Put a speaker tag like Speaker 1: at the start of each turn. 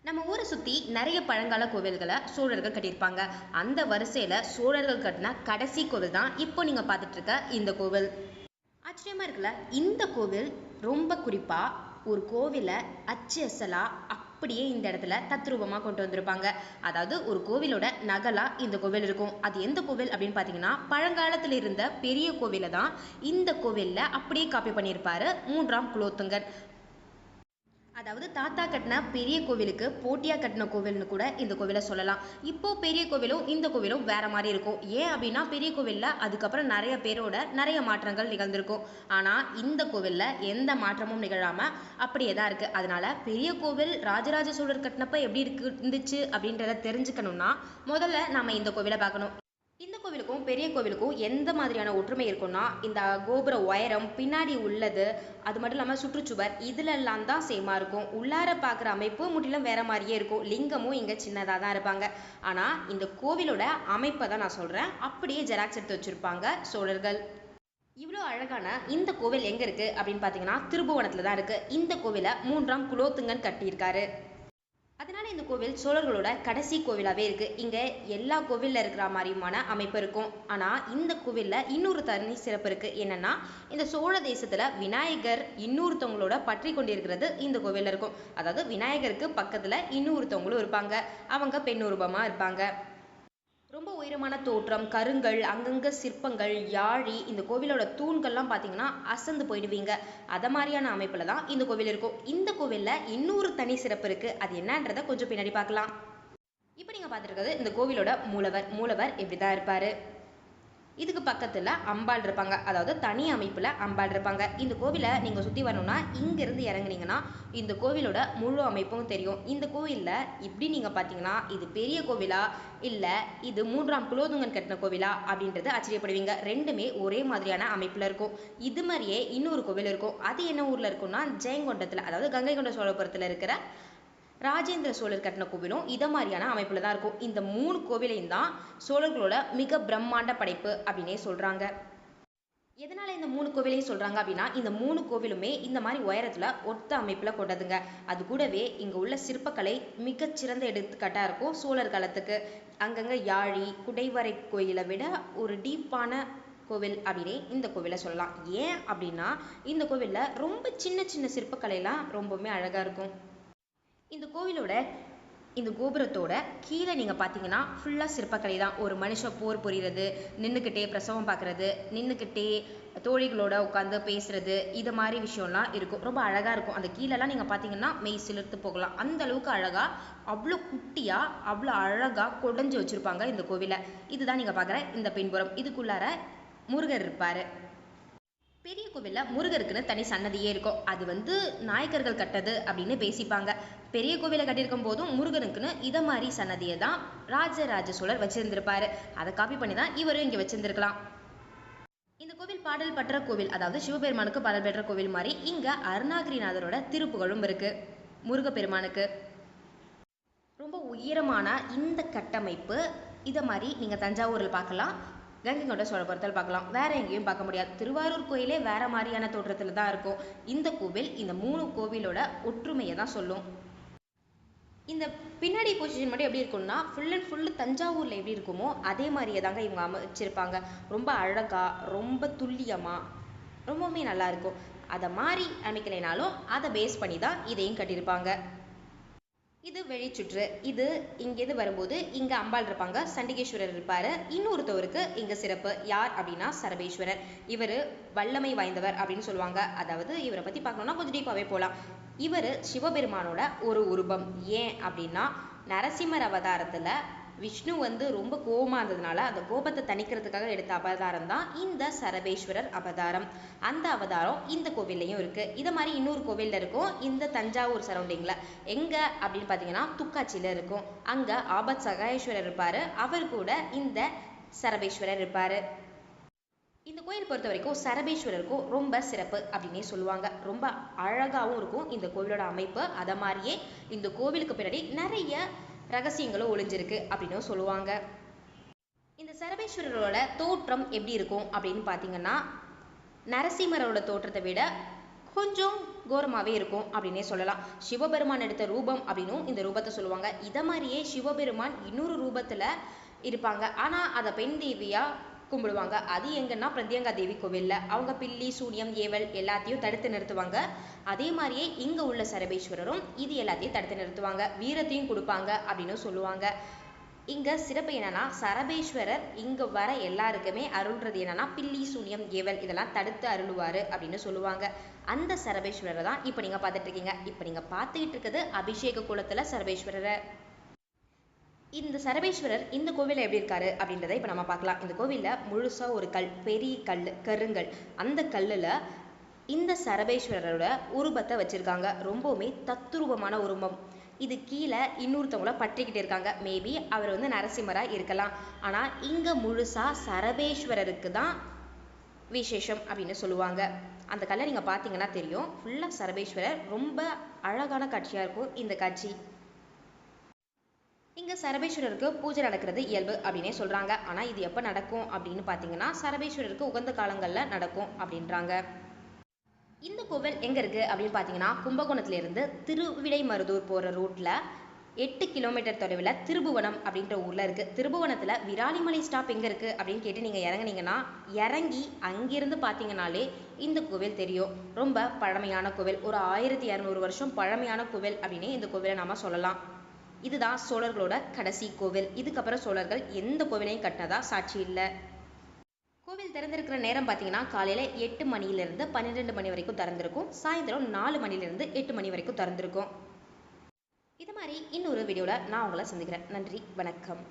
Speaker 1: நம்ம ஊரை சுற்றி நிறைய பழங்கால கோவில்களை சோழர்கள் கட்டியிருப்பாங்க. அந்த வரிசையில் சோழர்கள் கட்டின கடைசி கோவில் தான் இப்போ நீங்கள் பார்த்துட்டு இருக்க இந்த கோவில். ஆச்சரியமா இருக்குல்ல? இந்த கோவில் ரொம்ப குறிப்பாக ஒரு கோவிலை அச்சு அசலாக அப்படியே இந்த இடத்துல தத்ரூபமாக கொண்டு வந்திருப்பாங்க. அதாவது ஒரு கோவிலோட நகலாக இந்த கோவில் இருக்கும். அது எந்த கோவில் அப்படின்னு பார்த்தீங்கன்னா, பழங்காலத்தில் இருந்த பெரிய கோவிலை தான் இந்த கோவிலில் அப்படியே காப்பி பண்ணியிருப்பாரு 3ஆம் குலோத்துங்கன். அதாவது தாத்தா கட்டின பெரிய கோவிலுக்கு போட்டியா கட்டின கோவில்னு கூட இந்த கோவிலை சொல்லலாம். இப்போ பெரிய கோவிலும் இந்த கோவிலும் வேற மாதிரி இருக்கும். ஏன் அப்படின்னா, பெரிய கோவில்ல அதுக்கப்புறம் நிறைய பேரோட நிறைய மாற்றங்கள் நிகழ்ந்திருக்கும். ஆனா இந்த கோவில்ல எந்த மாற்றமும் நிகழாம அப்படியே தான் இருக்கு. அதனால பெரிய கோவில் ராஜராஜ சோழர் கட்டினப்ப எப்படி இருந்துச்சு அப்படின்றத தெரிஞ்சுக்கணும்னா முதல்ல நாம இந்த கோவிலை பார்க்கணும். இந்த கோவிலுக்கும் பெரிய கோவிலுக்கும் எந்த மாதிரியான ஒற்றுமை இருக்கும்னா, இந்த கோபுர உயரம், பின்னாடி உள்ளது, அது மட்டும் இல்லாமல் சுற்றுச்சுவர், இதுலெல்லாம் தான் சேமா இருக்கும். உள்ளார பார்க்குற அமைப்பு முற்றிலும் வேற மாதிரியே இருக்கும். லிங்கமும் இங்கே சின்னதாக தான் இருப்பாங்க. ஆனால் இந்த கோவிலோட அமைப்பை தான் நான் சொல்கிறேன். அப்படியே ஜெராக்ஸ் எடுத்து வச்சுருப்பாங்க சோழர்கள். இவ்வளோ அழகான இந்த கோவில் எங்கே இருக்குது அப்படின்னு பார்த்தீங்கன்னா, திருபுவனத்தில் தான் இருக்குது. இந்த கோவிலை 3ஆம் குலோத்துங்கன் கட்டியிருக்காரு. அதனால இந்த கோவில் சோழர்களோட கடைசி கோவிலாகவே இருக்கு. இங்க எல்லா கோவில்ல இருக்கிற மாதிரியுமான அமைப்பு இருக்கும். ஆனா இந்த கோவில்ல இன்னொரு தனி சிறப்பு இருக்கு. என்னன்னா, இந்த சோழ தேசத்துல விநாயகர் இன்னொருத்தவங்களோட பற்றி கொண்டிருக்கிறது இந்த கோவில்ல இருக்கும். அதாவது விநாயகருக்கு பக்கத்துல இன்னொருத்தவங்களும் இருப்பாங்க. அவங்க பெண் ரூபமா இருப்பாங்க. ரொம்ப உயரமான தோற்றம், கருங்கல், அங்கங்க சிற்பங்கள், யாழி, இந்த கோவிலோட தூண்கள்லாம் பார்த்தீங்கன்னா அசந்து போயிடுவீங்க. அத மாதிரியான அமைப்புல தான் இந்த கோவில் இருக்கும். இந்த கோவில்ல இன்னொரு தனி சிறப்பு இருக்கு. அது என்னன்றதை கொஞ்சம் பின்னாடி பார்க்கலாம். இப்போ நீங்க பார்த்துருக்கிறது இந்த கோவிலோட மூலவர். மூலவர் இப்படிதான் இருப்பாரு. இதுக்கு பக்கத்துல அம்பாள் இருப்பாங்க. அதாவது தனி அமைப்புல அம்பாள் இருப்பாங்க. இந்த கோவிலை நீங்க சுத்தி வரணும்னா இங்கிருந்து இறங்குனீங்கன்னா இந்த கோவிலோட முழு அமைப்பும் தெரியும். இந்த கோவில்ல இப்படி நீங்க பாத்தீங்கன்னா, இது பெரிய கோவிலா இல்ல இது 3ஆம் குலோத்துங்கன் கட்டின கோவிலா அப்படின்றது ஆச்சரியப்படுவீங்க. ரெண்டுமே ஒரே மாதிரியான அமைப்புல இருக்கும். இது மாதிரியே இன்னொரு கோவில் இருக்கும். அது என்ன ஊர்ல இருக்கும்னா, ஜெயங்கொண்டத்துல, அதாவது கங்கை கொண்ட சோழபுரத்துல இருக்கிற ராஜேந்திர சோழர் கட்டின கோவிலும் இதை மாதிரியான அமைப்புல தான் இருக்கும். இந்த 3 கோவிலையும் தான் சோழர்களோட மிக பிரம்மாண்ட படைப்பு அப்படின்னே சொல்றாங்க. எதனால இந்த 3 கோவிலையும் சொல்றாங்க அப்படின்னா, இந்த 3 கோவிலுமே இந்த மாதிரி உயரத்துல ஒத்த அமைப்புல கொண்டதுங்க. அது கூடவே இங்க உள்ள சிற்பக்கலை மிகச்சிறந்த எடுத்துக்காட்டா இருக்கும் சோழர் காலத்துக்கு. அங்கங்க யாழி, குடைவரை கோயிலை விட ஒரு டீப்பான கோவில் அப்படின்னே இந்த கோவிலை சொல்லலாம். ஏன் அப்படின்னா, இந்த கோவில்ல ரொம்ப சின்ன சின்ன சிற்பக்கலைலாம் ரொம்பவுமே அழகா இருக்கும். இந்த கோவிலோட இந்த கோபுரத்தோட கீழே நீங்கள் பார்த்தீங்கன்னா ஃபுல்லாக சிற்பக்கலை தான். ஒரு மனுஷன் போர் புரிகிறது, நின்றுக்கிட்டே பிரசவம் பார்க்குறது, நின்றுக்கிட்டே தோழிகளோட உட்காந்து பேசுறது, இது மாதிரி விஷயம்லாம் இருக்கும். ரொம்ப அழகாக இருக்கும். அந்த கீழெல்லாம் நீங்கள் பார்த்தீங்கன்னா மெய் சிலிர்த்து போகலாம். அந்த அளவுக்கு அழகாக, அவ்வளோ குட்டியாக, அவ்வளோ அழகாக கொடைஞ்சு வச்சுருப்பாங்க இந்த கோவிலை. இதுதான் நீங்கள் பார்க்குற இந்த பின்புறம். இதுக்குள்ளார முருகர் இருப்பார். பெரிய கோவிலில் முருகருக்குன்னு தனி சன்னதியே இருக்கும். அது நாயக்கர்கள் கட்டது அப்படின்னு பேசிப்பாங்க. பெரிய கோவிலை கட்டியிருக்கும் போதும் முருகனுக்குன்னு இதை மாதிரி சன்னதியை தான் ராஜராஜ சோழர் வச்சிருந்திருப்பாரு. அதை காப்பி பண்ணி தான் இவரும் இங்கே வச்சிருந்திருக்கலாம். இந்த கோவில் பாடல் பெற்ற கோவில், அதாவது சிவபெருமானுக்கு பாடல் பெற்ற கோவில் மாதிரி இங்க அருணாகிரிநாதரோட திருப்புகழும் இருக்கு. முருகப்பெருமானுக்கு ரொம்ப உயரமான இந்த கட்டமைப்பு இதை மாதிரி நீங்க தஞ்சாவூரில் பார்க்கலாம், கங்கை கொண்ட சோழபுரத்தில் பார்க்கலாம். வேற எங்கேயும் பார்க்க முடியாது. திருவாரூர் கோயிலே வேற மாதிரியான தோற்றத்தில் தான் இருக்கும். இந்த கோவில் இந்த 3 கோவிலோட ஒற்றுமையை தான் சொல்லும். இந்த பின்னாடி பொசிஷன் மட்டும் எப்படி இருக்கும்னா, ஃபுல் அண்ட் ஃபுல்லு தஞ்சாவூரில் எப்படி இருக்குமோ அதே மாதிரியே தாங்க இவங்க அமைச்சிருப்பாங்க. ரொம்ப அழகா, ரொம்ப துல்லியமா, ரொம்பவுமே நல்லா இருக்கும். அதை மாதிரி அமைக்கலைனாலும் அதை பேஸ் பண்ணி தான் இதையும் கட்டியிருப்பாங்க. இது வெளிச்சுற்று. இது இங்கேருந்து வரும்போது இங்க அம்பாள் இருப்பாங்க, சண்டிகேஸ்வரர் இருப்பாரு. இன்னொருத்தவருக்கு இங்க சிறப்பு. யார் அப்படின்னா சரபேஸ்வரர். இவர் வல்லமை வாய்ந்தவர் அப்படின்னு சொல்லுவாங்க. அதாவது இவரை பத்தி பார்க்கணும்னா கொஞ்சம் டீப்பாவே போகலாம். இவர் சிவபெருமானோட ஒரு உருவம். ஏன் அப்படின்னா, நரசிம்மர் அவதாரத்துல விஷ்ணு ரொம்ப கோபமா இருந்ததுனால அந்த கோபத்தை தணிக்கிறதுக்காக எடுத்த அவதாரம் தான் இந்த சரபேஸ்வரர் அவதாரம். அந்த அவதாரம் இந்த கோவில்லையும் இருக்கு. இதை மாதிரி இன்னொரு கோவில்ல இருக்கும் இந்த தஞ்சாவூர் சரௌண்டிங்ல. எங்க அப்படின்னு பார்த்தீங்கன்னா துக்காட்சியில இருக்கும். அங்க ஆபத் சகாயேஸ்வரர் இருப்பாரு. அவர் கூட இந்த சரபேஸ்வரர் இருப்பாரு. இந்த கோயில் பொறுத்த வரைக்கும் சரபேஸ்வரருக்கும் ரொம்ப சிறப்பு அப்படின்னே சொல்லுவாங்க. ரொம்ப அழகாகவும் இருக்கும் இந்த கோவிலோட அமைப்பு. அதை மாதிரியே இந்த கோவிலுக்கு பின்னாடி நிறைய ரகசியங்களும் ஒளிஞ்சிருக்கு அப்படின்னு சொல்லுவாங்க. இந்த சரபேஸ்வரரோட தோற்றம் எப்படி இருக்கும் அப்படின்னு பார்த்தீங்கன்னா, நரசிம்மரோட தோற்றத்தை விட கொஞ்சம் கோரமாகவே இருக்கும் அப்படின்னே சொல்லலாம். சிவபெருமான் எடுத்த ரூபம் அப்படின்னும் இந்த ரூபத்தை சொல்லுவாங்க. இதை மாதிரியே சிவபெருமான் இன்னொரு ரூபத்தில் இருப்பாங்க. ஆனால் அதை பெண் தேவியாக கும்பிடுவாங்க. அது எங்கன்னா பிரத்யங்கா தேவி கோவிலில். அவங்க பில்லி சூனியம் ஏவல் எல்லாத்தையும் தடுத்து நிறுத்துவாங்க. அதே மாதிரியே இங்கே உள்ள சரபேஸ்வரரும் இது எல்லாத்தையும் தடுத்து நிறுத்துவாங்க, வீரத்தையும் கொடுப்பாங்க அப்படின்னு சொல்லுவாங்க. இங்கே சிறப்பு என்னன்னா, சரபேஸ்வரர் இங்கே வர எல்லாருக்குமே அருள்றது என்னன்னா பில்லி சூனியம் ஏவல் இதெல்லாம் தடுத்து அருள்வார் அப்படின்னு சொல்லுவாங்க. அந்த சரபேஸ்வரரை தான் இப்போ நீங்கள் பார்த்துட்டு இருக்கீங்க. இப்போ நீங்கள் பார்த்துக்கிட்டு இருக்கிறது அபிஷேக குளத்தில் சரபேஸ்வரரை. இந்த சரபேஸ்வரர் இந்த கோவிலில் எப்படி இருக்காரு அப்படின்றத இப்போ நம்ம பார்க்கலாம். இந்த கோவிலில் முழுசாக ஒரு கல், பெரிய கல், கருங்கல். அந்த கல்லில் இந்த சரபேஸ்வரரோட உருவத்தை வச்சுருக்காங்க. ரொம்பவுமே தத்துரூபமான உருவம். இது கீழே இன்னொருத்தவங்கள பற்றிக்கிட்டு இருக்காங்க. மேபி அவர் நரசிம்மராக இருக்கலாம். ஆனால் இங்கே முழுசாக சரபேஸ்வரருக்கு தான் விசேஷம் அப்படின்னு சொல்லுவாங்க. அந்த கல்லை நீங்கள் பார்த்தீங்கன்னா தெரியும். ஃபுல்லாக சரபேஸ்வரர். ரொம்ப அழகான காட்சியாக இருக்கும் இந்த காட்சி. இங்கே சரபேஸ்வரருக்கு பூஜை நடக்கிறது இயல்பு அப்படின்னே சொல்கிறாங்க. ஆனால் இது எப்போ நடக்கும் அப்படின்னு பார்த்தீங்கன்னா சரபேஸ்வரருக்கு உகந்த காலங்களில் நடக்கும் அப்படின்றாங்க. இந்த கோவில் எங்கே இருக்குது அப்படின்னு பார்த்தீங்கன்னா கும்பகோணத்துலேருந்து திருவிடைமருதூர் போகிற ரூட்டில் 8 கிலோமீட்டர் தொலைவில் திருபுவனம் அப்படின்ற ஊரில் இருக்குது. திருபுவனத்தில் விராலிமலை ஸ்டாப் எங்கே இருக்குது அப்படின்னு கேட்டு நீங்கள் இறங்குனீங்கன்னா இறங்கி அங்கிருந்து பார்த்தீங்கன்னாலே இந்த கோவில் தெரியும். ரொம்ப பழமையான கோவில். ஒரு 1200 வருஷம் பழமையான கோவில் அப்படின்னு இந்த கோவிலை நாம் சொல்லலாம். இதுதான் சோழர்களோட கடைசி கோவில். இதுக்கப்புறம் சோழர்கள் எந்த கோவிலையும் கட்டினதா சாட்சி இல்லை. கோவில் திறந்திருக்கிற நேரம் பார்த்தீங்கன்னா காலையில் 8 மணியிலிருந்து 12 மணி வரைக்கும் திறந்திருக்கும். சாயந்தரம் 4 மணிலிருந்து 8 மணி வரைக்கும் திறந்திருக்கும். இது மாதிரி இன்னொரு வீடியோவில் நான் உங்களை சந்திக்கிறேன். நன்றி, வணக்கம்.